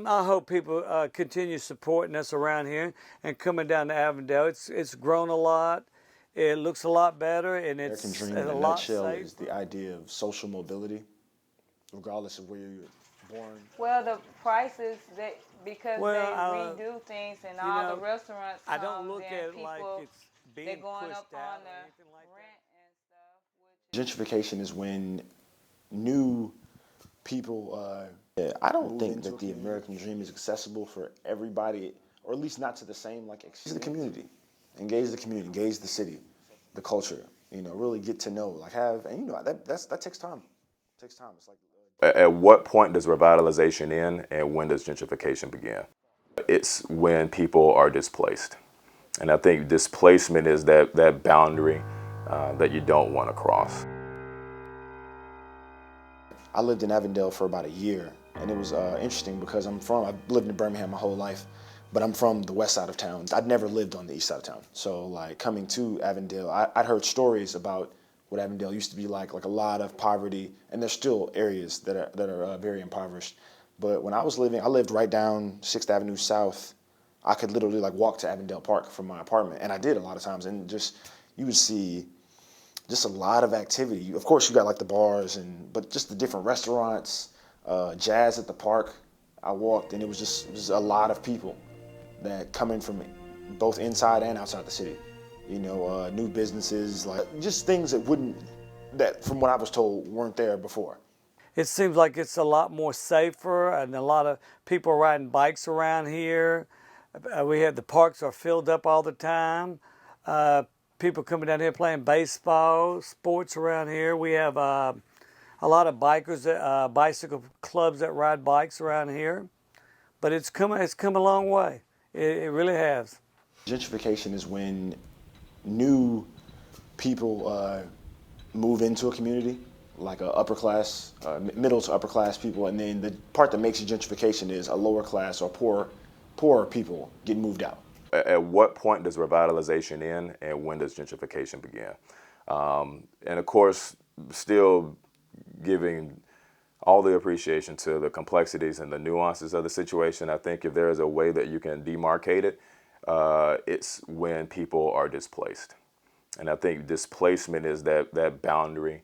I hope people continue supporting us around here and coming down to Avondale. It's grown a lot. It looks a lot better, and American it's dream a in a lot nutshell is the safer. idea of social mobility, regardless of where you're born. Well, the prices that because Well, they redo things and you all the know, restaurants I don't come, look then at it like people it's they're being going up pushed on out or the anything like rent and stuff, which is Gentrification is when new people. I don't think that the American dream is accessible for everybody, or at least not to the same like engage the community, engage the city, the culture. Really get to know, like have, and that takes time. It takes time. It's like At what point does revitalization end and when does gentrification begin? It's when people are displaced. And I think displacement is that boundary that you don't want to cross. I lived in Avondale for about a year, and it was interesting because I've lived in Birmingham my whole life, but I'm from the west side of town. I'd never lived on the east side of town. So like coming to Avondale, I'd heard stories about what Avondale used to be like a lot of poverty, and there's still areas that are very impoverished. But when I lived right down 6th Avenue South. I could literally like walk to Avondale Park from my apartment, and I did a lot of times, and just you would see just a lot of activity. Of course, you got like the bars but just the different restaurants, jazz at the park. I walked and it was a lot of people that coming from both inside and outside the city. New businesses, like just things that from what I was told weren't there before. it seems like it's a lot more safer, and a lot of people riding bikes around here. We have the parks are filled up all the time. Uh, People coming down here playing baseball, sports around here. We have a lot of bikers, bicycle clubs that ride bikes around here. But it's come a long way. It really has. Gentrification is when new people move into a community, like a upper class, middle to upper class people, and then the part that makes it gentrification is a lower class or poorer people get moved out. At what point does revitalization end and when does gentrification begin? And of course, still giving all the appreciation to the complexities and the nuances of the situation. I think if there is a way that you can demarcate it, it's when people are displaced. And I think displacement is that boundary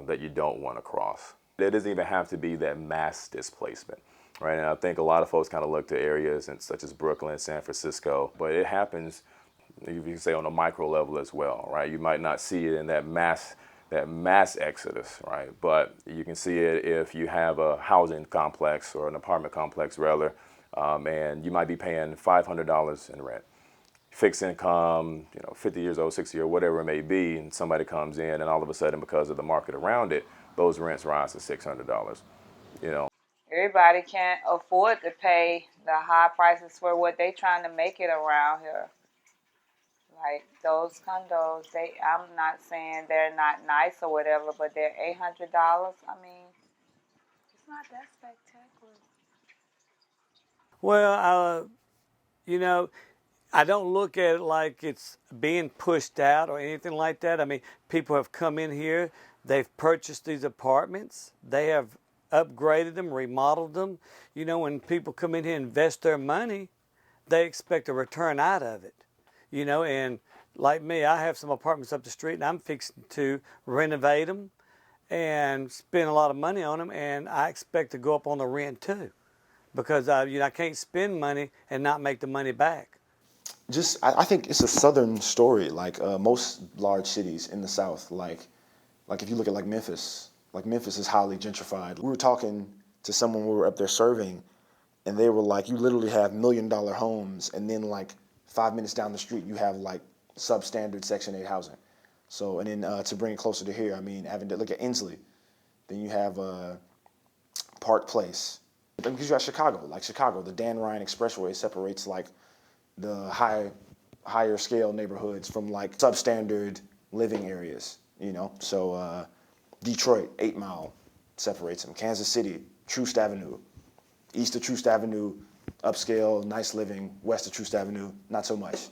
that you don't want to cross. It doesn't even have to be that mass displacement, right? And I think a lot of folks kind of look to areas such as Brooklyn, San Francisco, but it happens, you can say, on a micro level as well, right? You might not see it in that mass exodus, right? But you can see it if you have a housing complex or an apartment complex, rather, and you might be paying $500 in rent. Fixed income, 50 years old, 60 or whatever it may be, and somebody comes in, and all of a sudden, because of the market around it, those rents rise to $600. You know, everybody can't afford to pay the high prices for what they trying to make it around here. Like those condos, I'm not saying they're not nice or whatever, but they're $800. I mean, it's not that spectacular. Well, you know, I don't look at it like it's being pushed out or anything like that. I mean, people have come in here, they've purchased these apartments, they have upgraded them, remodeled them. When people come in here and invest their money, they expect a return out of it. And like me, I have some apartments up the street, and I'm fixing to renovate them and spend a lot of money on them, and I expect to go up on the rent too, because I can't spend money and not make the money back. I think it's a southern story, like most large cities in the South. Like if you look at like Memphis is highly gentrified. We were talking to someone we were up there serving, and they were like, you literally have $1 million homes, and then like 5 minutes down the street, you have like substandard Section 8 housing. So, and then to bring it closer to here, I mean, look at Inslee. Then you have Park Place. Because you got Chicago, the Dan Ryan Expressway separates like the higher scale neighborhoods from like substandard living areas. So Detroit, 8 Mile separates them. Kansas City, Troost Avenue, east of Troost Avenue, upscale, nice living. West of Troost Avenue, not so much.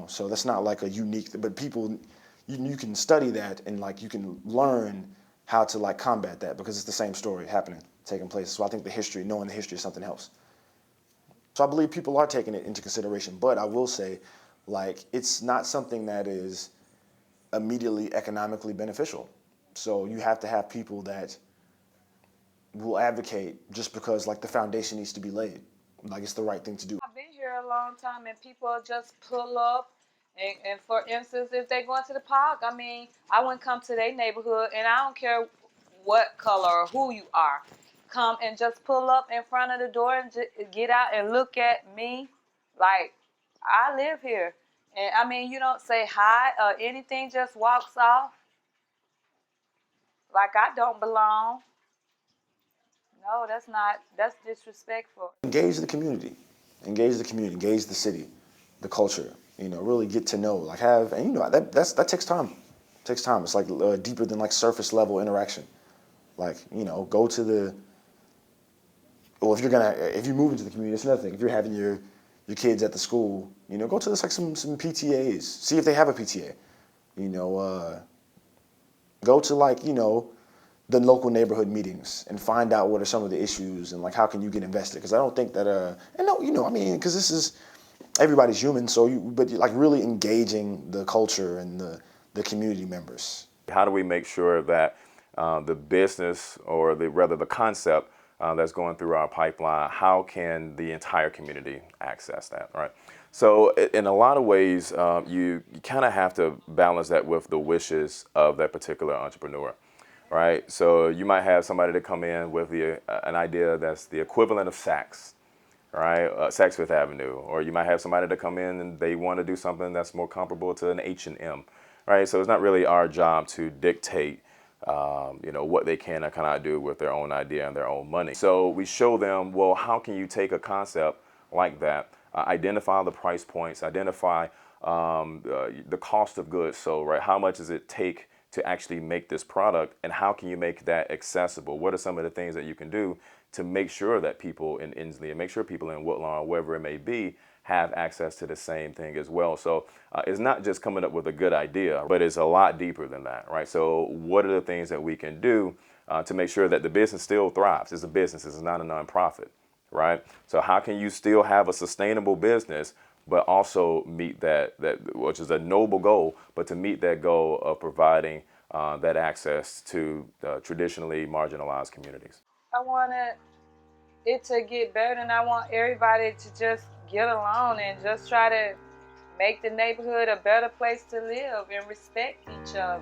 So that's not like a unique. But people, you can study that and like you can learn how to like combat that because it's the same story happening. taking place. So I think knowing the history of something else. So I believe people are taking it into consideration. But I will say, like, it's not something that is immediately economically beneficial. So you have to have people that will advocate just because, like, the foundation needs to be laid. Like, it's the right thing to do. I've been here a long time, and people just pull up. And for instance, if they go into the park, I mean, I wouldn't come to their neighborhood, and I don't care what color or who you are. Come and just pull up in front of the door and get out and look at me. Like, I live here. And I mean, you don't say hi or anything, just walks off. Like I don't belong. No, that's disrespectful. Engage the community, engage the city, the culture. Really get to know, like and that takes time. It takes time. It's like deeper than like surface level interaction. Like go to the. Well, if you move into the community, it's another thing. If you're having your kids at the school, go to like some PTAs. See if they have a PTA. Go to like the local neighborhood meetings and find out what are some of the issues and like how can you get invested, because I don't think that and no, I mean, because this is everybody's human, but like really engaging the culture and the community members. How do we make sure that the business, or rather the concept that's going through our pipeline, how can the entire community access that, right? So in a lot of ways, you kind of have to balance that with the wishes of that particular entrepreneur. Right, so you might have somebody to come in with an idea that's the equivalent of Saks, right? Saks Fifth Avenue, or you might have somebody to come in and they want to do something that's more comparable to an H&M, right? So it's not really our job to dictate, what they can or cannot do with their own idea and their own money. So we show them, well, how can you take a concept like that, identify the price points, identify the cost of goods. So, right, how much does it take to actually make this product, and how can you make that accessible? What are some of the things that you can do to make sure that people in Inslee, and make sure people in Woodlawn, wherever it may be, have access to the same thing as well? So it's not just coming up with a good idea, but it's a lot deeper than that, right? So what are the things that we can do to make sure that the business still thrives? It's a business, it's not a nonprofit, right? So how can you still have a sustainable business, but also meet that which is a noble goal, but to meet that goal of providing that access to traditionally marginalized communities? I want it to get better, and I want everybody to just get along and just try to make the neighborhood a better place to live and respect each other.